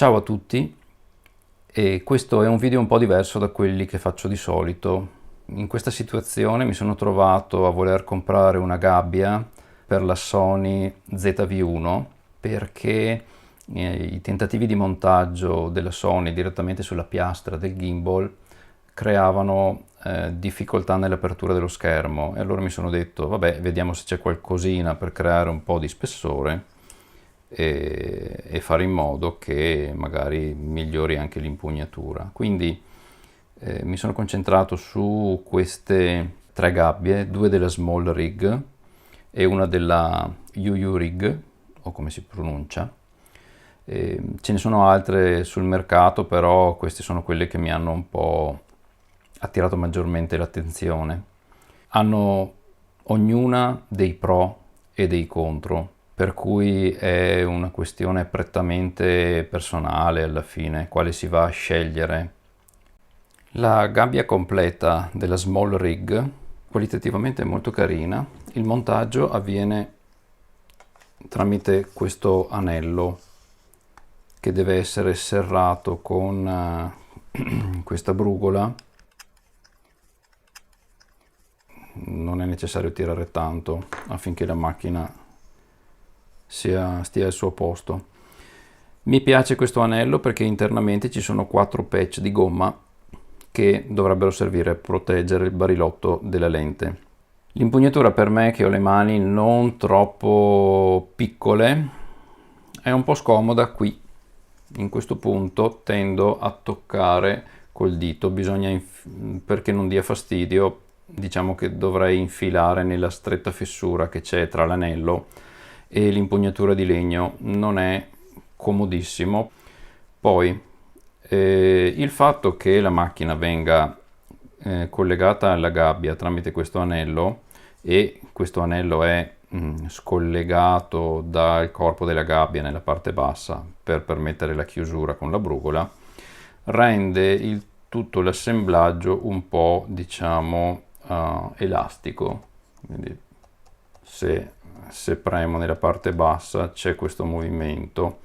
Ciao a tutti, e questo è un video un po' diverso da quelli che faccio di solito. In questa situazione mi sono trovato a voler comprare una gabbia per la Sony ZV-1 perché i tentativi di montaggio della Sony direttamente sulla piastra del gimbal creavano difficoltà nell'apertura dello schermo, e allora mi sono detto vabbè, vediamo se c'è qualcosina per creare un po' di spessore e fare in modo che magari migliori anche l'impugnatura. Quindi mi sono concentrato su queste tre gabbie, due della Small Rig e una della UU Rig, o come si pronuncia. Ce ne sono altre sul mercato, però queste sono quelle che mi hanno un po' attirato maggiormente l'attenzione. Hanno ognuna dei pro e dei contro, per cui è una questione prettamente personale alla fine, quale si va a scegliere. La gabbia completa della Small Rig qualitativamente è molto carina. Il montaggio avviene tramite questo anello che deve essere serrato con questa brugola. Non è necessario tirare tanto affinché la macchina stia al suo posto. Mi piace questo anello perché internamente ci sono 4 patch di gomma che dovrebbero servire a proteggere il barilotto della lente. L'impugnatura per me, che ho le mani non troppo piccole, è un po' scomoda qui. In questo punto tendo a toccare col dito, perché non dia fastidio, diciamo che dovrei infilare nella stretta fessura che c'è tra l'anello e l'impugnatura di legno. Non è comodissimo. Poi il fatto che la macchina venga collegata alla gabbia tramite questo anello, e questo anello è scollegato dal corpo della gabbia nella parte bassa per permettere la chiusura con la brugola, rende tutto l'assemblaggio un po', diciamo, elastico. Quindi se premo nella parte bassa c'è questo movimento,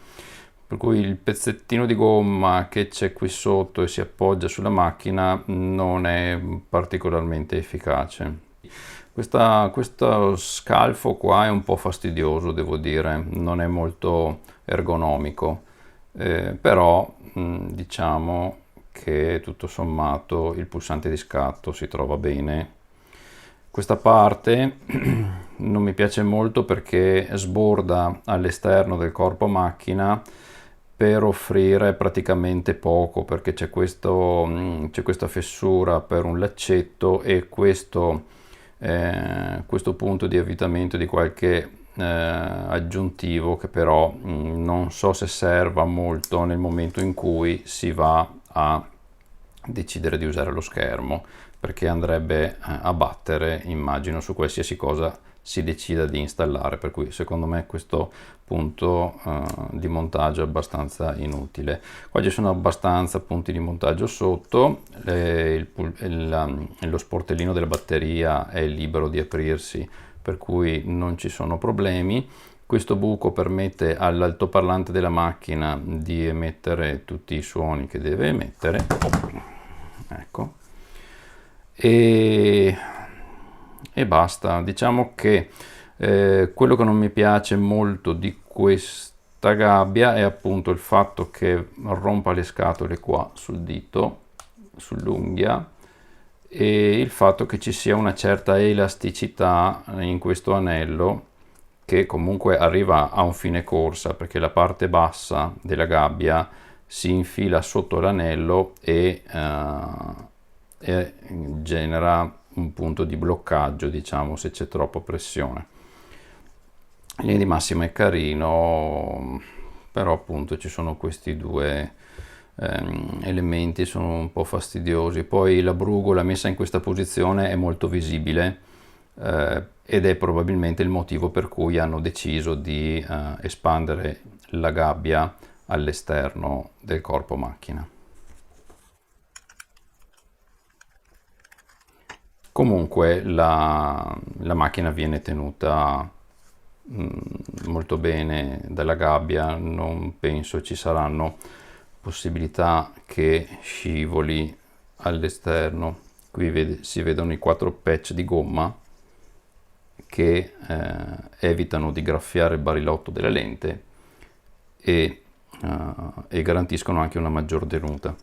per cui il pezzettino di gomma che c'è qui sotto e si appoggia sulla macchina non è particolarmente efficace. Questo scalfo qua è un po' fastidioso, devo dire, non è molto ergonomico, però diciamo che tutto sommato il pulsante di scatto si trova bene. Questa parte non mi piace molto perché sborda all'esterno del corpo macchina per offrire praticamente poco, perché c'è questa fessura per un laccetto e questo punto di avvitamento di qualche aggiuntivo che però non so se serva molto nel momento in cui si va a decidere di usare lo schermo, perché andrebbe a battere, immagino, su qualsiasi cosa si decida di installare, per cui secondo me questo punto di montaggio è abbastanza inutile. Qua ci sono abbastanza punti di montaggio sotto, lo sportellino della batteria è libero di aprirsi, per cui non ci sono problemi. Questo buco permette all'altoparlante della macchina di emettere tutti i suoni che deve emettere. Ecco. E basta. Diciamo che quello che non mi piace molto di questa gabbia è appunto il fatto che rompa le scatole qua sul dito, sull'unghia, e il fatto che ci sia una certa elasticità in questo anello, che comunque arriva a un fine corsa, perché la parte bassa della gabbia si infila sotto l'anello e genera un punto di bloccaggio, diciamo, se c'è troppa pressione. In linea di massima è carino, però appunto ci sono questi due elementi, sono un po' fastidiosi. Poi la brugola messa in questa posizione è molto visibile, ed è probabilmente il motivo per cui hanno deciso di espandere la gabbia all'esterno del corpo macchina. Comunque la macchina viene tenuta molto bene dalla gabbia, non penso ci saranno possibilità che scivoli all'esterno. Qui si vedono i 4 patch di gomma che evitano di graffiare il barilotto della lente e garantiscono anche una maggior tenuta.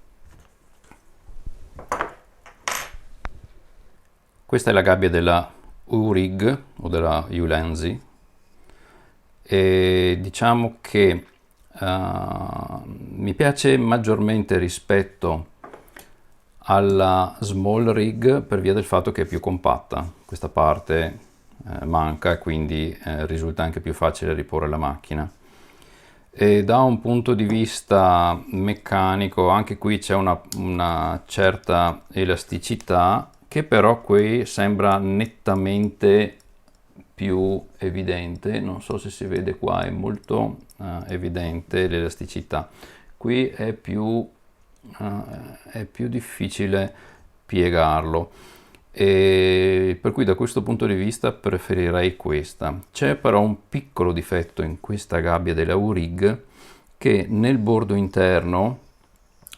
Questa è la gabbia della U-Rig o della Ulanzi e diciamo che mi piace maggiormente rispetto alla Small Rig per via del fatto che è più compatta. Questa parte manca e quindi risulta anche più facile riporre la macchina. E da un punto di vista meccanico anche qui c'è una certa elasticità che però qui sembra nettamente più evidente. Non so se si vede qua, è molto evidente l'elasticità. Qui è più difficile piegarlo e per cui da questo punto di vista preferirei questa. C'è però un piccolo difetto in questa gabbia della U-Rig, che nel bordo interno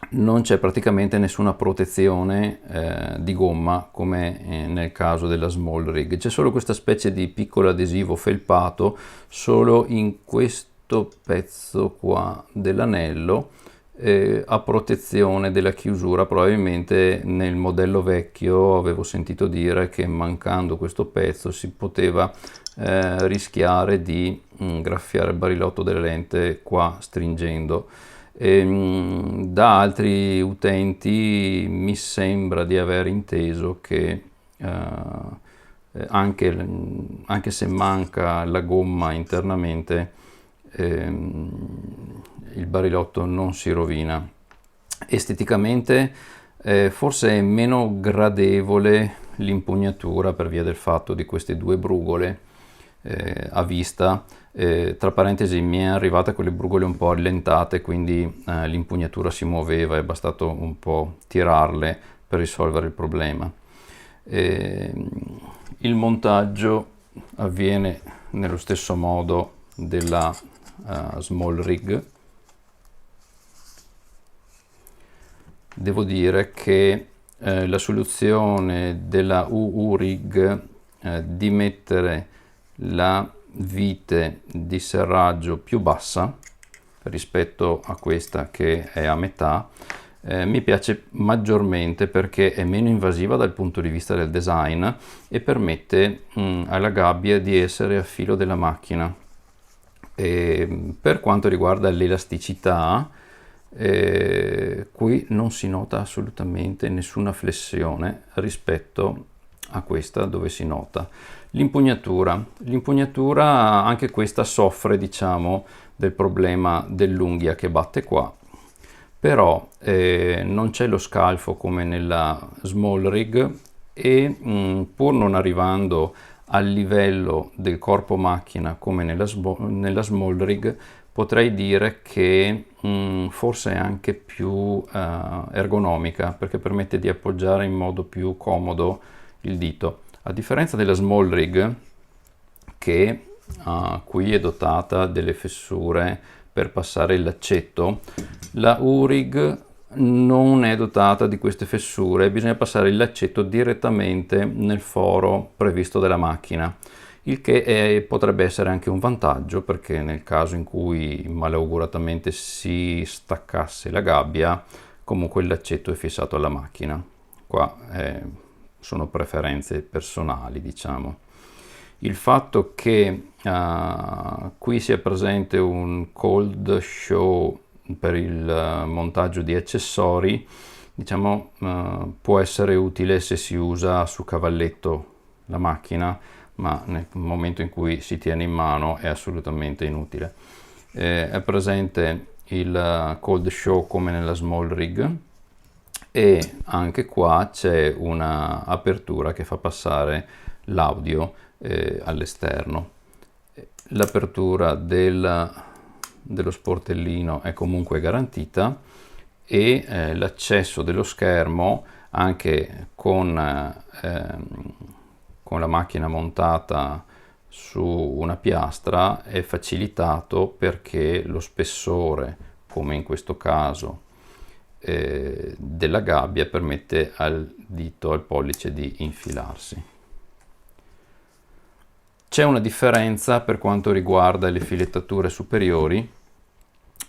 non c'è praticamente nessuna protezione di gomma come nel caso della Small Rig. C'è solo questa specie di piccolo adesivo felpato solo in questo pezzo qua dell'anello a protezione della chiusura. Probabilmente nel modello vecchio avevo sentito dire che mancando questo pezzo si poteva rischiare di graffiare il barilotto della lente qua stringendo. Da altri utenti mi sembra di aver inteso che anche se manca la gomma internamente il barilotto non si rovina. Esteticamente forse è meno gradevole l'impugnatura per via del fatto di queste due brugole a vista. Tra parentesi mi è arrivata con le brugole un po' allentate, quindi l'impugnatura si muoveva, è bastato un po' tirarle per risolvere il problema. Il montaggio avviene nello stesso modo della Small Rig. Devo dire che la soluzione della U-Rig di mettere la vite di serraggio più bassa rispetto a questa che è a metà mi piace maggiormente perché è meno invasiva dal punto di vista del design e permette alla gabbia di essere a filo della macchina. E per quanto riguarda l'elasticità, qui non si nota assolutamente nessuna flessione rispetto a questa dove si nota. L'impugnatura anche questa soffre, diciamo, del problema dell'unghia che batte qua, però non c'è lo scalfo come nella Small Rig e pur non arrivando al livello del corpo macchina come nella Small Rig, potrei dire che forse è anche più ergonomica perché permette di appoggiare in modo più comodo il dito. A differenza della Small Rig, che qui è dotata delle fessure per passare il laccetto, la U-Rig non è dotata di queste fessure, bisogna passare il laccetto direttamente nel foro previsto dalla macchina, il che potrebbe essere anche un vantaggio perché nel caso in cui malauguratamente si staccasse la gabbia, comunque il laccetto è fissato alla macchina. Qua sono preferenze personali, diciamo. Il fatto che qui sia presente un cold show per il montaggio di accessori, diciamo, può essere utile se si usa su cavalletto la macchina, ma nel momento in cui si tiene in mano è assolutamente inutile. È presente il cold show come nella Small Rig e anche qua c'è una apertura che fa passare l'audio all'esterno. L'apertura dello sportellino è comunque garantita e l'accesso dello schermo anche con la macchina montata su una piastra è facilitato perché lo spessore, come in questo caso, della gabbia e permette al dito, al pollice di infilarsi. C'è una differenza per quanto riguarda le filettature superiori.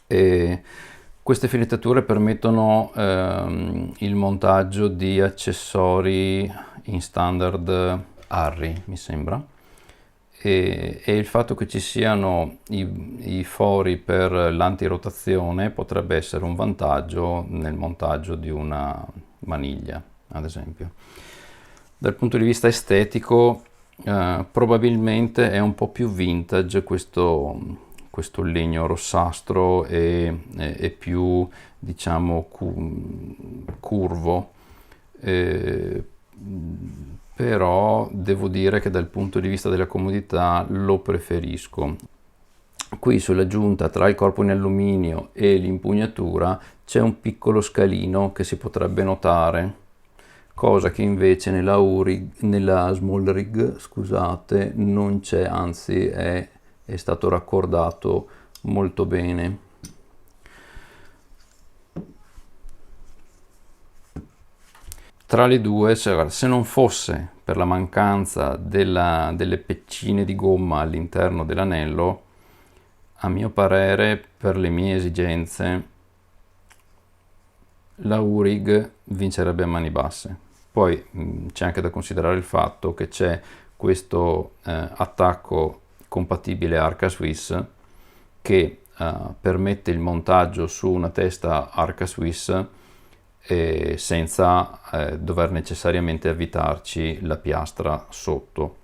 Queste filettature permettono il montaggio di accessori in standard Arri, mi sembra, e il fatto che ci siano i fori per l'antirotazione potrebbe essere un vantaggio nel montaggio di una maniglia, ad esempio. Dal punto di vista estetico, probabilmente è un po' più vintage questo legno rossastro e più, diciamo, curvo, però devo dire che dal punto di vista della comodità lo preferisco. Qui sulla giunta tra il corpo in alluminio e l'impugnatura c'è un piccolo scalino che si potrebbe notare, cosa che invece nella Small Rig, scusate, non c'è, anzi è stato raccordato molto bene. Tra le due, se non fosse per la mancanza delle peccine di gomma all'interno dell'anello, a mio parere, per le mie esigenze, la U-Rig vincerebbe a mani basse. Poi c'è anche da considerare il fatto che c'è questo attacco compatibile Arca Swiss che permette il montaggio su una testa Arca Swiss senza dover necessariamente avvitarci la piastra sotto,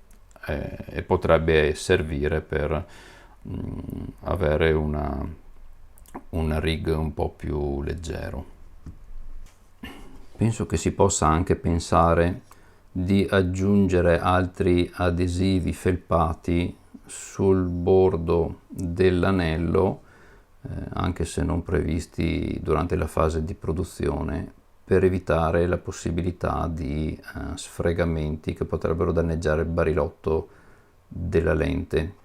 e potrebbe servire per avere una rig un po' più leggero. Penso che si possa anche pensare di aggiungere altri adesivi felpati sul bordo dell'anello, anche se non previsti durante la fase di produzione, per evitare la possibilità di sfregamenti che potrebbero danneggiare il barilotto della lente,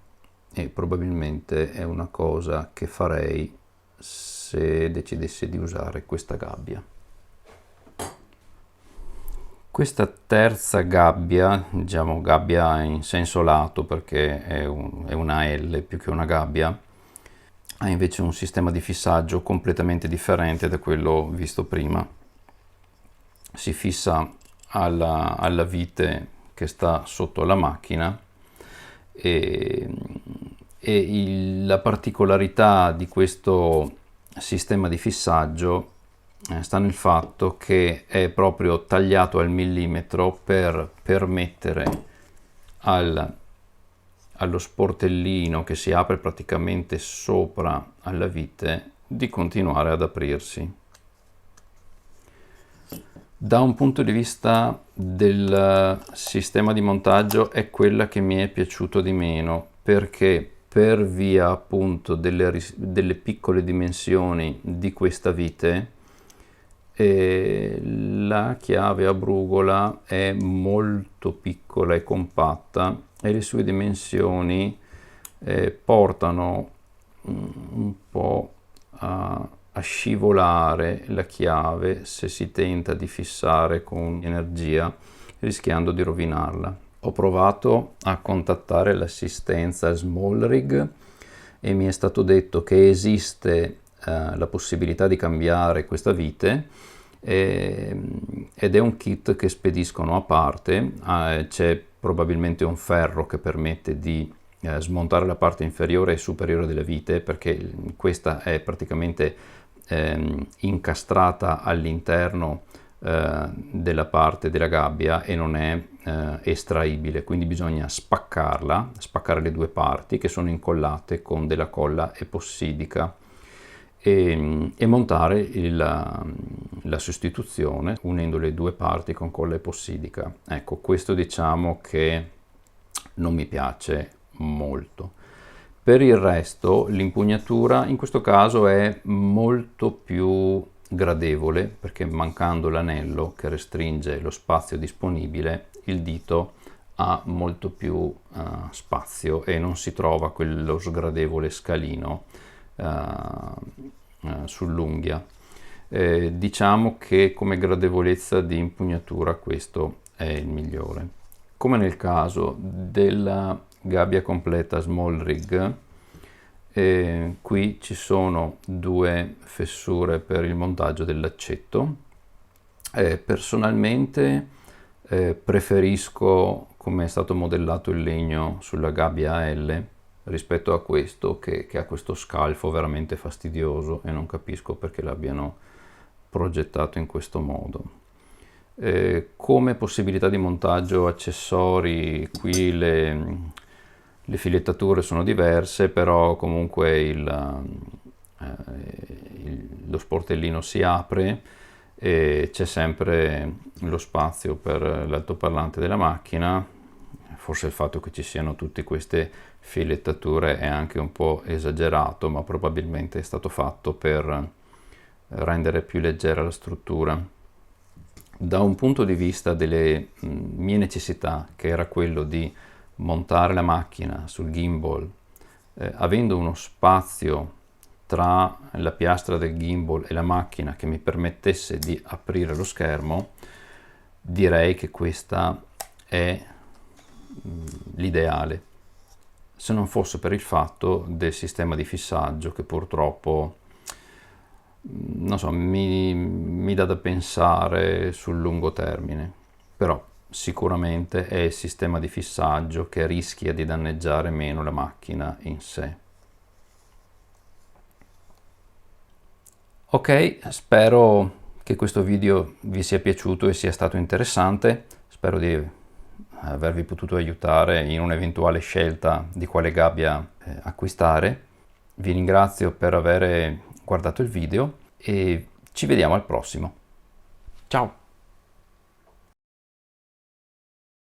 e probabilmente è una cosa che farei se decidessi di usare questa gabbia. Questa terza gabbia, diciamo gabbia in senso lato perché è una L più che una gabbia, ha invece un sistema di fissaggio completamente differente da quello visto prima. Si fissa alla vite che sta sotto la macchina e la particolarità di questo sistema di fissaggio sta nel fatto che è proprio tagliato al millimetro per permettere allo sportellino che si apre praticamente sopra alla vite di continuare ad aprirsi. Da un punto di vista del sistema di montaggio è quella che mi è piaciuto di meno, perché per via appunto delle piccole dimensioni di questa vite, la chiave a brugola è molto piccola e compatta e le sue dimensioni portano un po' a scivolare la chiave se si tenta di fissare con energia, rischiando di rovinarla. Ho provato a contattare l'assistenza Small Rig e mi è stato detto che esiste la possibilità di cambiare questa vite ed è un kit che spediscono a parte. C'è probabilmente un ferro che permette di smontare la parte inferiore e superiore della vite, perché questa è praticamente incastrata all'interno della parte della gabbia e non è estraibile, quindi bisogna spaccare le due parti che sono incollate con della colla epossidica e montare la sostituzione unendo le due parti con colla epossidica. Ecco, questo diciamo che non mi piace molto. Per il resto l'impugnatura in questo caso è molto più gradevole, perché mancando l'anello che restringe lo spazio disponibile, il dito ha molto più spazio e non si trova quello sgradevole scalino sull'unghia. Diciamo che come gradevolezza di impugnatura questo è il migliore. Come nel caso della gabbia completa Small Rig, qui ci sono due fessure per il montaggio del laccetto. Personalmente preferisco come è stato modellato il legno sulla gabbia AL rispetto a questo che ha questo scalfo veramente fastidioso e non capisco perché l'abbiano progettato in questo modo. Come possibilità di montaggio accessori qui le filettature sono diverse, però comunque lo sportellino si apre e c'è sempre lo spazio per l'altoparlante della macchina. Forse il fatto che ci siano tutte queste filettature è anche un po' esagerato, ma probabilmente è stato fatto per rendere più leggera la struttura. Da un punto di vista delle mie necessità, che era quello di montare la macchina sul gimbal, avendo uno spazio tra la piastra del gimbal e la macchina che mi permettesse di aprire lo schermo, direi che questa è l'ideale, se non fosse per il fatto del sistema di fissaggio che purtroppo non so, mi dà da pensare sul lungo termine, però sicuramente è il sistema di fissaggio che rischia di danneggiare meno la macchina in sé. Ok, spero che questo video vi sia piaciuto e sia stato interessante, spero di avervi potuto aiutare in un'eventuale scelta di quale gabbia acquistare. Vi ringrazio per aver guardato il video e ci vediamo al prossimo. Ciao!